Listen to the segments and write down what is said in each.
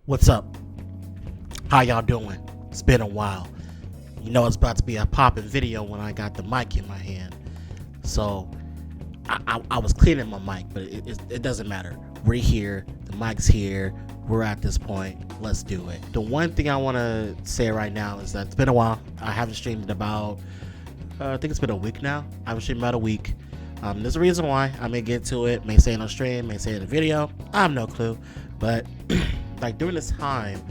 What's up? How y'all doing? It's been a while. You know it's about to be a popping video when I got the mic in my hand. So I was cleaning my mic, but it doesn't matter. We're here. The mic's here. We're at this point. Let's do it. The one thing I want to say right now is that it's been a while. I haven't streamed in about, I think it's been a week now. I haven't streamed about a week. There's a reason why. I may get to it, may say it on stream, may say it in a video. I have no clue. But like during this time,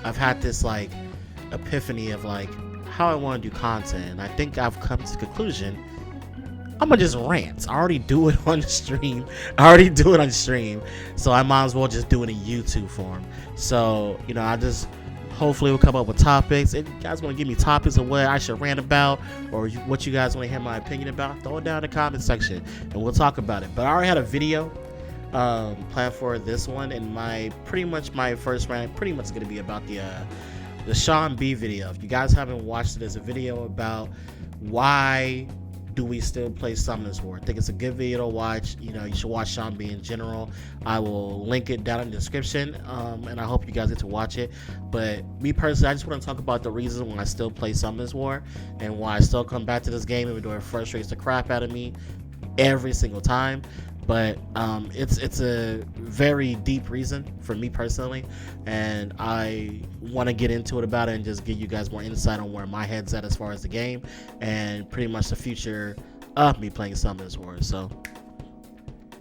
I've had this like epiphany of like how I want to do content. And I think I've come to the conclusion I'm gonna just rant. I already do it on the stream. So I might as well just do it in YouTube form. So, you know, I just hopefully will come up with topics. If you guys want to give me topics of what I should rant about or what you guys want to hear my opinion about, throw it down in the comment section and we'll talk about it. But I already had a video planned for this one, and my first rant pretty much is going to be about the Sean B video. If you guys haven't watched it, there's a video about why do we still play Summoners War. I think it's a good video to watch. You know, you should watch Sean B in general. I will link it down in the description, and I hope you guys get to watch it. But me personally, I just want to talk about the reasons why I still play Summoners War and why I still come back to this game even though it frustrates the crap out of me every single time. But it's a very deep reason for me personally, and I want to get into it about it and just give you guys more insight on where my head's at as far as the game and pretty much the future of me playing Summoners War. So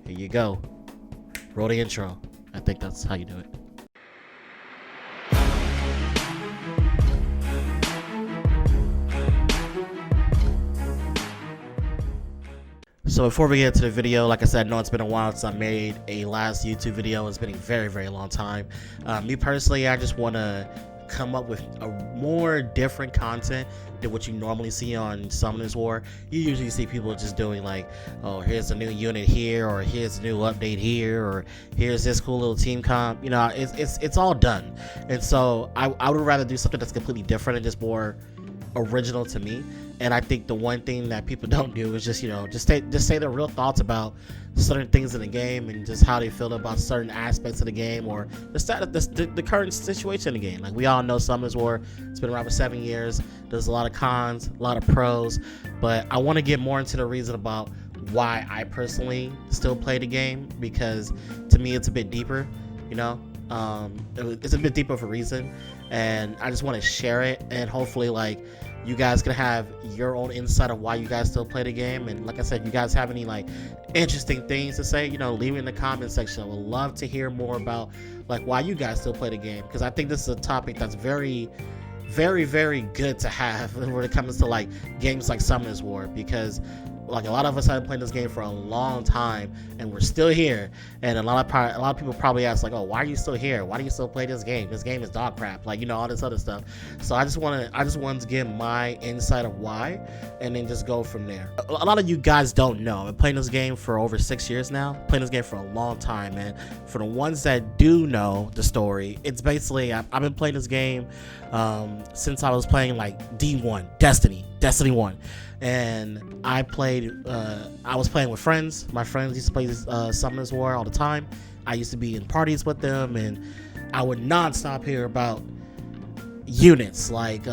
here you go. Roll the intro. I think that's how you do it. So before we get into the video, like I said, I know it's been a while since I made a last YouTube video. It's been a very, very long time. Me personally, I just want to come up with a more different content than what you normally see on Summoners War. You usually see people just doing like, oh, here's a new unit here, or here's a new update here, or here's this cool little team comp. You know, it's all done. And so I would rather do something that's completely different and just more original to me. And I think the one thing that people don't do is just, you know, just say their real thoughts about certain things in the game and just how they feel about certain aspects of the game or the current situation in the game. Like we all know Summoners War, it's been around for 7 years. There's a lot of cons, a lot of pros, but I want to get more into the reason about why I personally still play the game, because to me it's a bit deeper, you know. It's a bit deeper of a reason, and I just want to share it, and hopefully like you guys can have your own insight of why you guys still play the game. And like I said, you guys have any like interesting things to say, you know, leave it in the comment section. I would love to hear more about like why you guys still play the game, because I think this is a topic that's very, very, very good to have when it comes to like games like Summoners War, because like a lot of us have been playing this game for a long time and we're still here, and a lot of people probably ask like, oh, why are you still here? Why do you still play this game? This game is dog crap, like, you know, all this other stuff. So I just wanted to get my insight of why, and then just go from there. A lot of you guys don't know, I've been playing this game for over 6 years now, playing this game for a long time, man. For the ones that do know the story, it's basically I've been playing this game since I was playing like D1 Destiny 1. And I was playing with friends. My friends used to play Summoners War all the time. I used to be in parties with them, and I would non-stop hear about units. Like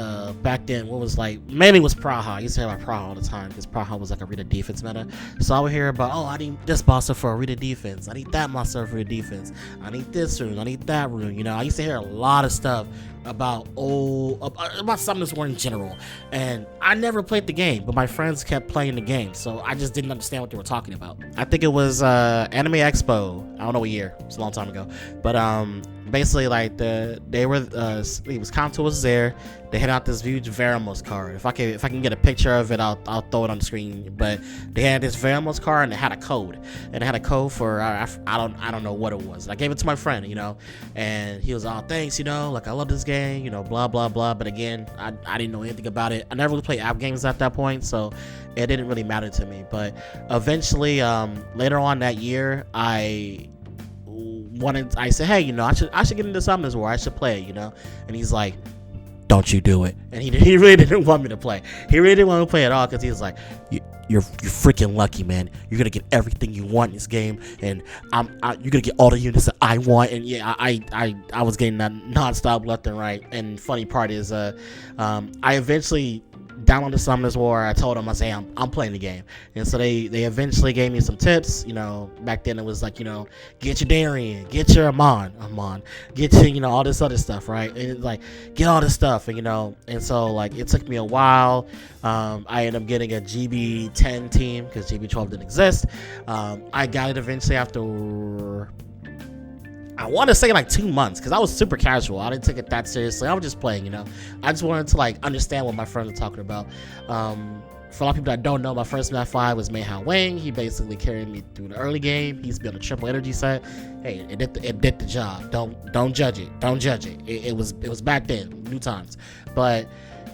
back then, what was like mainly was Praha. I used to hear about Praha all the time because Praha was like a Rita defense meta. So I would hear about, oh, I need this monster for a Rita defense. I need that monster for a defense. I need this rune. I need that rune. You know, I used to hear a lot of stuff about Summoners War in general, and I never played the game, but my friends kept playing the game, so I just didn't understand what they were talking about. I think it was Anime Expo. I don't know what year. It's a long time ago, but basically like it was Kanto was there. They had out this huge Veramos card. If I can get a picture of it, I'll throw it on the screen. But they had this Veramos card, and it had a code. And it had a code for I don't know what it was. And I gave it to my friend, you know, and he was all, thanks, you know, like I love this game, you know, blah blah blah. But again, I didn't know anything about it. I never really played app games at that point, so it didn't really matter to me. But eventually, later on that year, I said, hey, you know, I should get into Summoners War. I should play it, you know. And he's like, don't you do it. And he really didn't want me to play. He really didn't want me to play at all, because he was like, you're freaking lucky, man. You're gonna get everything you want in this game, and you're gonna get all the units that I want. And yeah, I was getting that nonstop left and right. And funny part is, I eventually downloaded Summoners War. I told them, I say, I'm playing the game, and so they eventually gave me some tips. You know, back then it was like, you know, get your Darien, get your Amon, get your, you know, all this other stuff, right? And it's like, get all this stuff, and you know, and so like it took me a while. I ended up getting a GB10 team because GB12 didn't exist. I got it eventually after, I want to say like 2 months, because I was super casual. I didn't take it that seriously. I was just playing, you know. I just wanted to like understand what my friends were talking about. For a lot of people that don't know, my first Nat 5 was Meihan Wang. He basically carried me through the early game. He's built a triple energy set. Hey, it did the job. Don't judge it. Don't judge it. It was back then, new times. But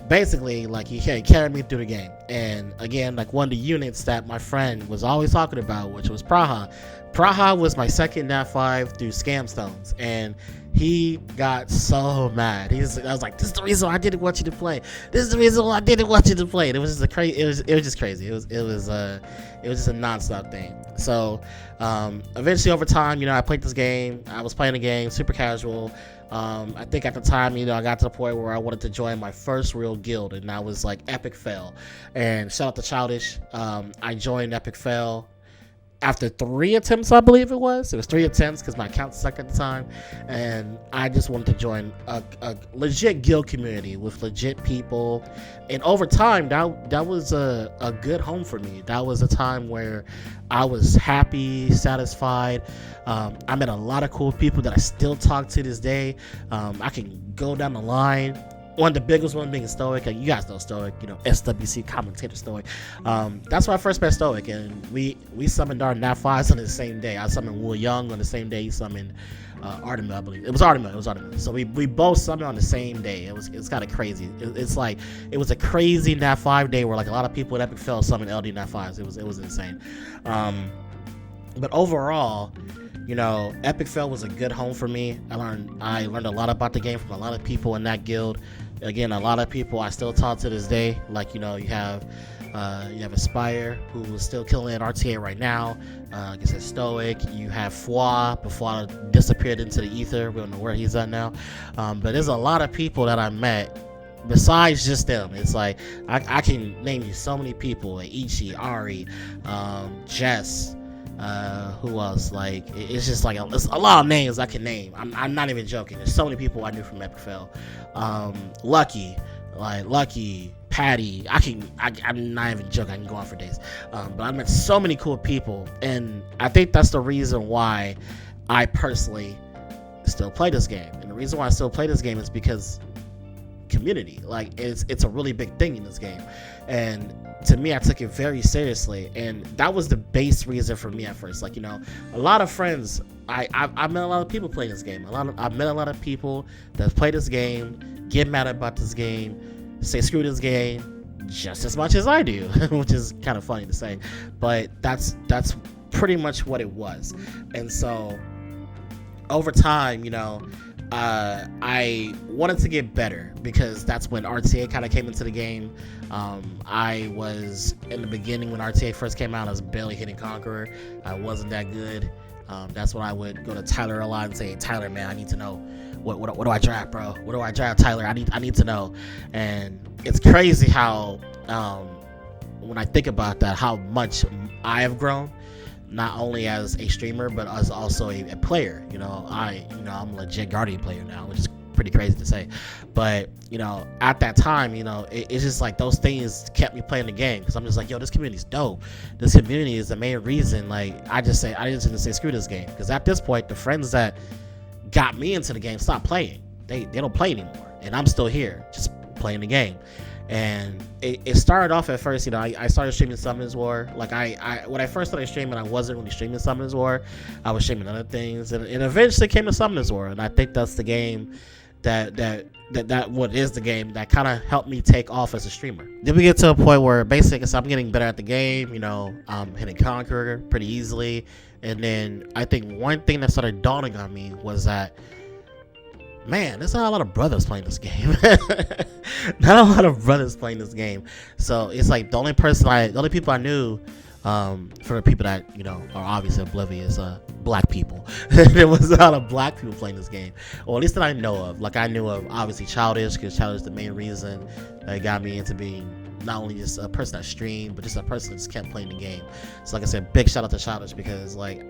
basically, like, he carried me through the game. And again, like, one of the units that my friend was always talking about, which was Praha. Praha was my second Nat 5 through Scam Stones, and he got so mad. I was like, this is the reason why I didn't want you to play. This is the reason why I didn't want you to play. And it was just it was just crazy. It was just a nonstop thing. So eventually, over time, you know, I played this game. I was playing the game super casual. I think at the time, you know, I got to the point where I wanted to join my first real guild, and that was like Epic Fail. And shout out to Childish. I joined Epic Fail after 3 attempts, I believe it was. It was 3 attempts because my account sucked at the time, and I just wanted to join a legit guild community with legit people. And over time, that was a good home for me. That was a time where I was happy, satisfied. I met a lot of cool people that I still talk to this day. I can go down the line. One of the biggest ones being Stoic. You guys know Stoic, you know, SWC commentator Stoic. That's where I first met Stoic, and we summoned our Nat 5s on the same day. I summoned Wu Young on the same day. He summoned Artemis, I believe. It was Artemis. So we both summoned on the same day. It's kind of crazy. It's like, it was a crazy Nat 5 day where like a lot of people at Epic Fail summoned LD Nat 5s. It was insane. But overall, you know, Epic Fail was a good home for me. I learned a lot about the game from a lot of people in that guild. Again, a lot of people I still talk to this day. Like, you know, you have Aspire, who is still killing at RTA right now. Like I said, Stoic. You have Fwa, but Fwa disappeared into the ether. We don't know where he's at now. But there's a lot of people that I met besides just them. It's like, I can name you so many people, like Ichi, Ari, Jess, who else? Like, it's just like it's a lot of names I can name. I'm not even joking. There's so many people I knew from Epic Fail. Lucky, Patty. I'm not even joking. I can go on for days. But I met so many cool people, and I think that's the reason why I personally still play this game. And the reason why I still play this game is because community. Like, it's a really big thing in this game, and to me, I took it very seriously, and that was the base reason for me at first. Like, you know, a lot of friends, I met a lot of people playing this game. I met a lot of people that play this game, get mad about this game, say screw this game just as much as I do, which is kind of funny to say, but that's pretty much what it was. And so over time, you know, I wanted to get better, because that's when RTA kind of came into the game. I was, in the beginning when RTA first came out, I was barely hitting Conqueror. I wasn't that good. That's when I would go to Tyler a lot and say, hey, Tyler, man, I need to know what do I draft, bro? What do I draft, Tyler? I need to know. And it's crazy how when I think about that, how much I have grown, not only as a streamer but as also a player. You know, I'm a legit Guardian player now, which is pretty crazy to say. But, you know, at that time, you know, it's just like those things kept me playing the game, because I'm just like, yo, this community's dope. This community is the main reason. Like, I just didn't say screw this game, because at this point, the friends that got me into the game stopped playing. They don't play anymore, and I'm still here just playing the game. And it started off at first, you know, I started streaming Summoners War. Like, when I first started streaming, I wasn't really streaming Summoners War. I was streaming other things, and it eventually came to Summoners War. And I think that's the game that what is the game that kind of helped me take off as a streamer. Then we get to a point where basically I'm getting better at the game. You know, I'm hitting Conqueror pretty easily. And then I think one thing that started dawning on me was that man, there's not a lot of brothers playing this game. Not a lot of brothers playing this game. So it's like the only people I knew, for the people that are obviously oblivious, black people. There was a lot of black people playing this game, or at least that I know of. Like I knew of obviously Childish, because Childish is the main reason that got me into being not only just a person that streamed, but just a person that just kept playing the game. So like I said, big shout out to Childish, because like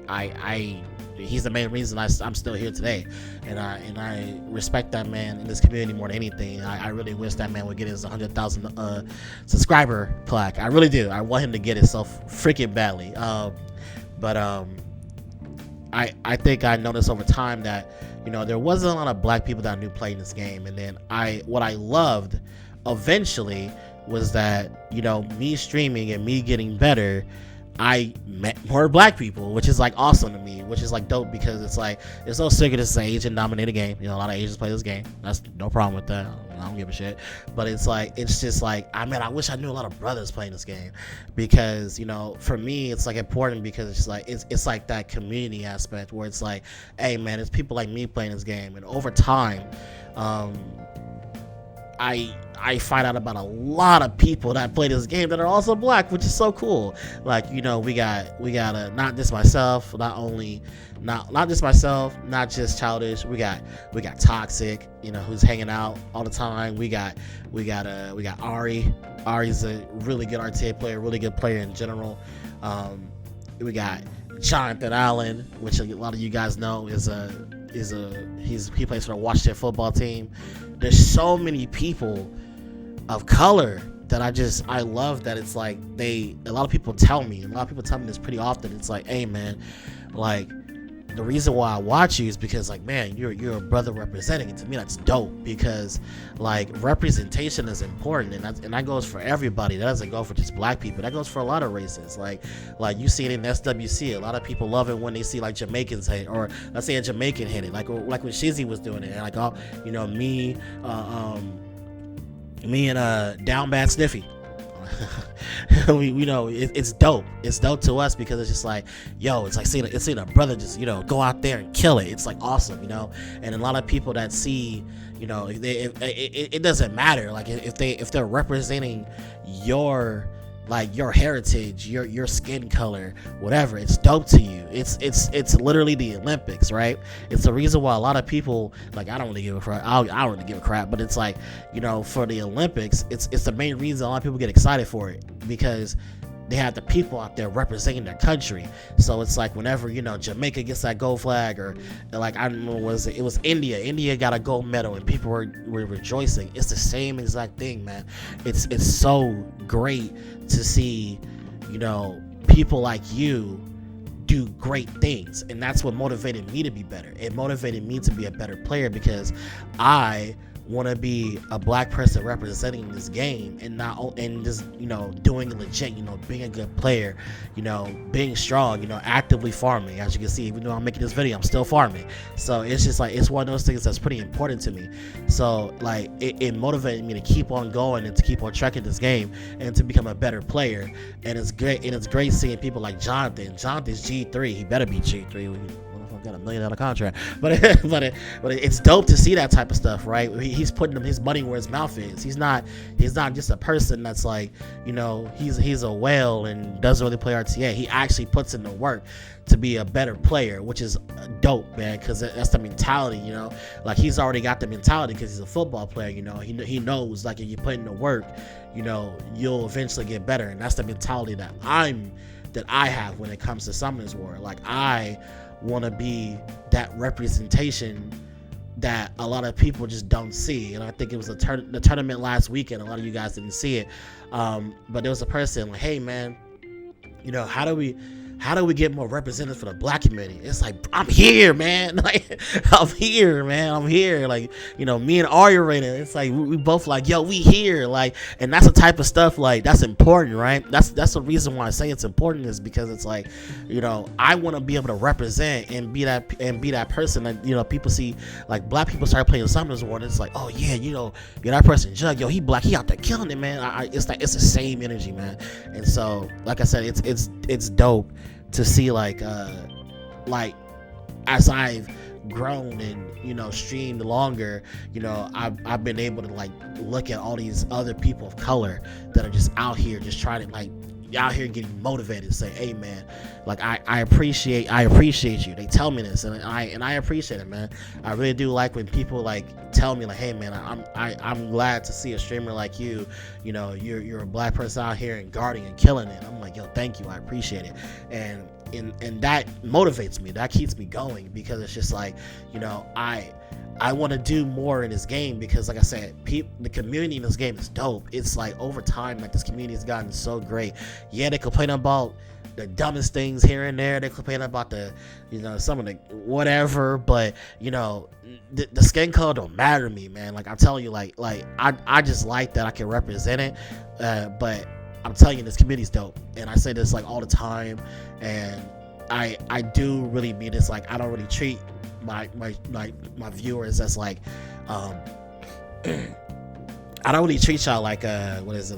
he's the main reason I'm still here today, and I respect that man in this community more than anything. I really wish that man would get his 100,000 subscriber plaque. I really do. I want him to get it so freaking badly. But I think I noticed over time that there wasn't a lot of black people that I knew playing this game, and then what I loved eventually was that me streaming and me getting better, I met more black people, which is like awesome to me, which is like dope, because it's like it's no secret this is an Asian dominated game. A lot of Asians play this game. That's no problem with that. I don't give a shit. But it's just like I wish I knew a lot of brothers playing this game, because for me it's like important, because it's like it's like that community aspect where it's like, hey man, it's people like me playing this game, and over time, I find out about a lot of people that play this game that are also black, which is so cool. Like we got not just myself, not just Childish. We got Toxic, who's hanging out all the time. We got Ari. Ari's a really good RTA player, really good player in general. We got Jonathan Allen, which a lot of you guys know he plays for the Washington football team. There's so many people of color that I love, that it's like a lot of people tell me this pretty often. It's like, hey man, like the reason why I watch you is because like, man, you're a brother representing it. To me, that's dope, because like representation is important, and that goes for everybody. That doesn't go for just black people. That goes for a lot of races. Like you see it in SWC. A lot of people love it when they see like Jamaicans hit, or let's say a Jamaican hit it, like when Shizzy was doing it, and like me and Down Bad Sniffy. we know it's dope. It's dope to us, because it's just like, yo, it's like seeing a brother just go out there and kill it. It's like awesome, and a lot of people that see, it doesn't matter, like if they're representing your heritage, your skin color, whatever, it's dope to you. It's literally the Olympics, right? It's the reason why a lot of people, like, I don't really give a crap. I don't really give a crap, but it's like, for the Olympics, it's the main reason a lot of people get excited for it, because they have the people out there representing their country. So it's like whenever Jamaica gets that gold flag, or like I don't know, it was India got a gold medal, and people were rejoicing. It's the same exact thing, man. It's so great to see people like you do great things, and that's what motivated me to be better. It motivated me to be a better player, because I want to be a black person representing this game, and just doing it legit, being a good player, being strong, actively farming. As you can see, even though I'm making this video, I'm still farming. So it's just like, it's one of those things that's pretty important to me. So like it motivated me to keep on going and to keep on trekking this game and to become a better player. And it's great seeing people like Jonathan's G3. He better be G3. Got $1 million contract, but it's dope to see that type of stuff, right? He's putting his money where his mouth is. He's not just a person that's like, he's a whale and doesn't really play RTA. He actually puts in the work to be a better player, which is dope, man, because that's the mentality, like he's already got the mentality, because he's a football player. He knows, like, if you put in the work, you'll eventually get better, and that's the mentality that I have when it comes to Summoners War. Like, I want to be that representation that a lot of people just don't see. And I think it was the tournament last weekend. A lot of you guys didn't see it, but there was a person like, hey man, how do we get more representatives for the black community? It's like, I'm here, man. Like, I'm here. Like, me and Ari, it's like we both like, yo, we here. Like, and that's the type of stuff, like, that's important, right? That's the reason why I say it's important, is because it's like, I want to be able to represent and be that person that people see. Like, black people start playing Summoners War, and it's like, oh yeah, you're that person, Jug, yo, he black, he out there killing it, man. It's the same energy, man. And so, like I said, it's dope to see, like as I've grown and, you know, streamed longer, you know, I've been able to like look at all these other people of color that are just out here just trying to like out here getting motivated, say, hey man, like I appreciate you. They tell me this, and I appreciate it, man. I really do like when people like tell me like, hey man, I'm glad to see a streamer like you. You know, you're a black person out here and guarding and killing it. I'm like, yo, thank you, I appreciate it, and that motivates me. That keeps me going, because it's just like, you know, I want to do more in this game, because like I said, the community in this game is dope. It's like over time, like this community has gotten so great. Yeah, they complain about the dumbest things here and there. They complain about the, you know, some of the whatever, but you know, the skin color don't matter to me, man. Like I'm telling you, like I just like that I can represent it, but I'm telling you, this community's dope, and I say this like all the time, and I do really mean this. Like I don't really treat my viewers as like I don't really treat y'all like what is it,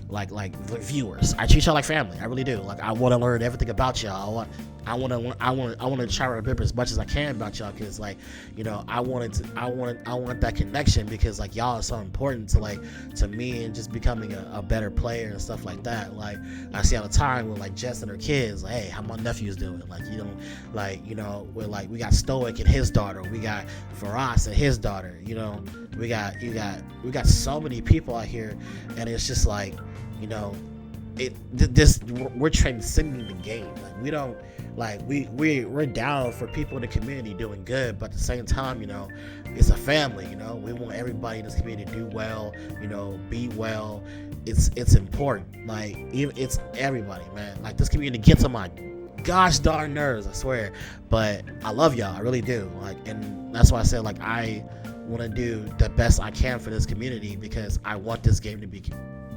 like viewers. I treat y'all like family. I really do. Like I want to learn everything about y'all. I want to try to remember as much as I can about y'all, because like, you know, I want that connection, because like y'all are so important to me and just becoming a better player and stuff like that. Like I see all the time with like Jess and her kids, like, hey, how my nephew's doing, like, you know, like, you know, we're like, we got Stoic and his daughter, we got Faraz and his daughter, you know, we got so many people out here, and it's just like, you know, we're transcending the game. Like we don't, like we're down for people in the community doing good, but at the same time, you know, it's a family. You know, we want everybody in this community to do well, you know, be well. It's important. Like it's everybody, man. Like this community gets on my gosh darn nerves, I swear, but I love y'all, I really do. Like, and that's why I said, like, I want to do the best I can for this community, because I want this game to be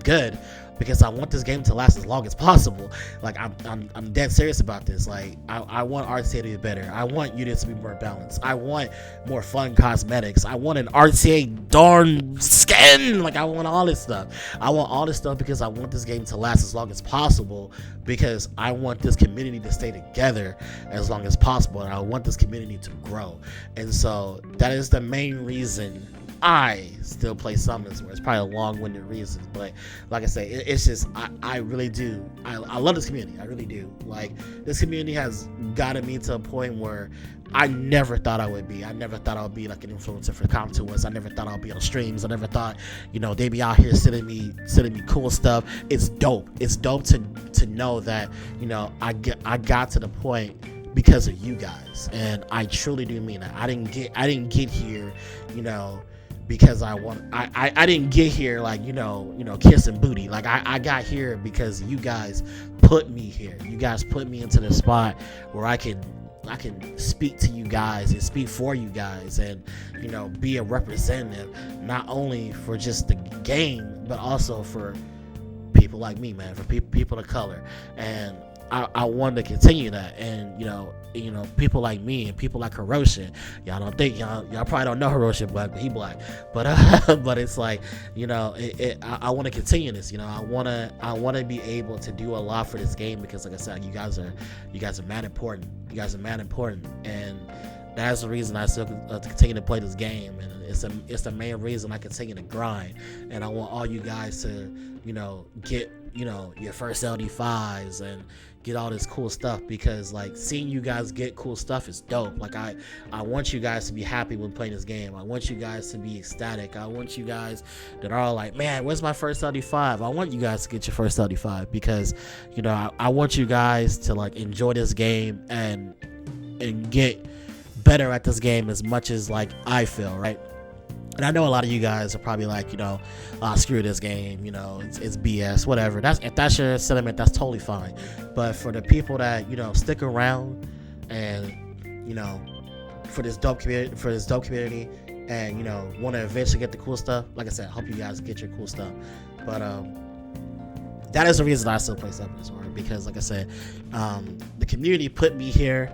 good, because I want this game to last as long as possible. Like I'm dead serious about this. Like I want RTA to be better. I want units to be more balanced. I want more fun cosmetics. I want an RTA darn skin. Like I want all this stuff. I want all this stuff because I want this game to last as long as possible, because I want this community to stay together as long as possible, and I want this community to grow. And so that is the main reason I still play Summons Wars. It's probably a long-winded reason, but like I say, it's just I really do. I love this community. I really do. Like this community has gotten me to a point where I never thought I would be. I never thought I would be like an influencer for Comtours. I never thought I would be on streams. I never thought, you know, they'd be out here sending me cool stuff. It's dope. It's dope to know that, you know, I got to the point because of you guys, and I truly do mean that. I didn't get here, you know, because I didn't get here like, you know, kissing booty. Like I got here because you guys put me here. You guys put me into the spot where I can speak to you guys and speak for you guys, and, you know, be a representative not only for just the game, but also for people like me, man, for people of color. And I wanted to continue that, and you know, people like me and people like Hiroshi. Y'all don't think y'all probably don't know Hiroshi Black, but he black. But but it's like, you know, I want to continue this. You know, I want to be able to do a lot for this game, because like I said, you guys are mad important. You guys are mad important, and that's the reason I still continue to play this game, and it's the main reason I continue to grind. And I want all you guys to, you know, get, you know, your first LD5s and get all this cool stuff, because like seeing you guys get cool stuff is dope. Like I want you guys to be happy when playing this game. I want you guys to be ecstatic. I want you guys that are all like, man, where's my first LD5? I want you guys to get your first LD5, because, you know, I want you guys to like enjoy this game and get better at this game as much as like I feel, right? And I know a lot of you guys are probably like, you know, screw this game, you know, it's BS, whatever. If that's your sentiment, that's totally fine. But for the people that, you know, stick around and, you know, for this dope community, and, you know, want to eventually get the cool stuff, like I said, I hope you guys get your cool stuff. But that is the reason I still play Summons Wars, because like I said, the community put me here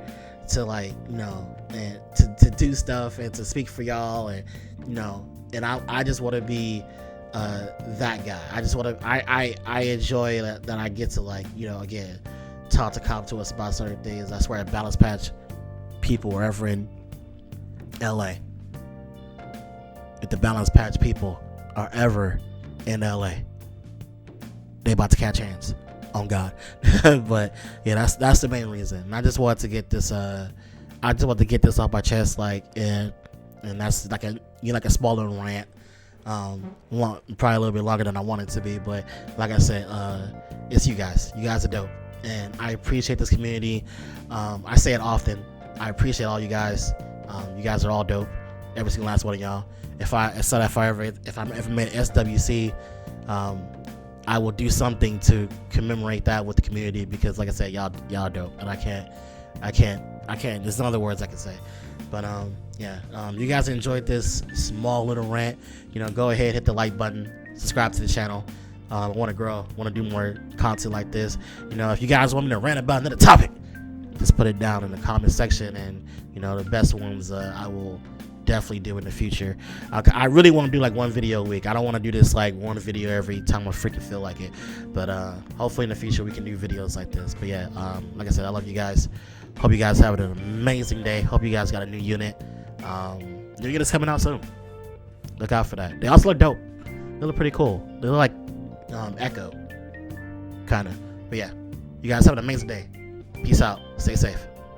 to, like, you know, and to do stuff and to speak for y'all, and, you know, and I just want to be that guy. I just want to I enjoy that I get to, like, you know, again, talk to us about certain things. I swear, Balance Patch people are ever in LA, if the Balance Patch people are ever in LA, they about to catch hands on God. But yeah, that's the main reason. And I just wanted to get this off my chest, like, and that's like a smaller rant. Probably a little bit longer than I want it to be, but like I said, it's you guys are dope, and I appreciate this community. I say it often, I appreciate all you guys. You guys are all dope, every single last one of y'all. If I'm ever made SWC, I will do something to commemorate that with the community, because like I said, y'all dope, and I can't, there's no other words I can say. But yeah, you guys enjoyed this small little rant, go ahead, hit the like button, subscribe to the channel. I want to grow, want to do more content like this. If you guys want me to rant about another topic, just put it down in the comment section, and the best ones I will definitely do in the future. I really want to do like one video a week. I don't want to do this like one video every time I freaking feel like it, but hopefully in the future we can do videos like this. But yeah, like I said, I love you guys. Hope you guys have an amazing day. Hope you guys got a new unit. New unit's coming out soon. Look out for that. They also look dope. They look pretty cool. They look like Echo, kind of. But yeah, you guys have an amazing day. Peace out. Stay safe.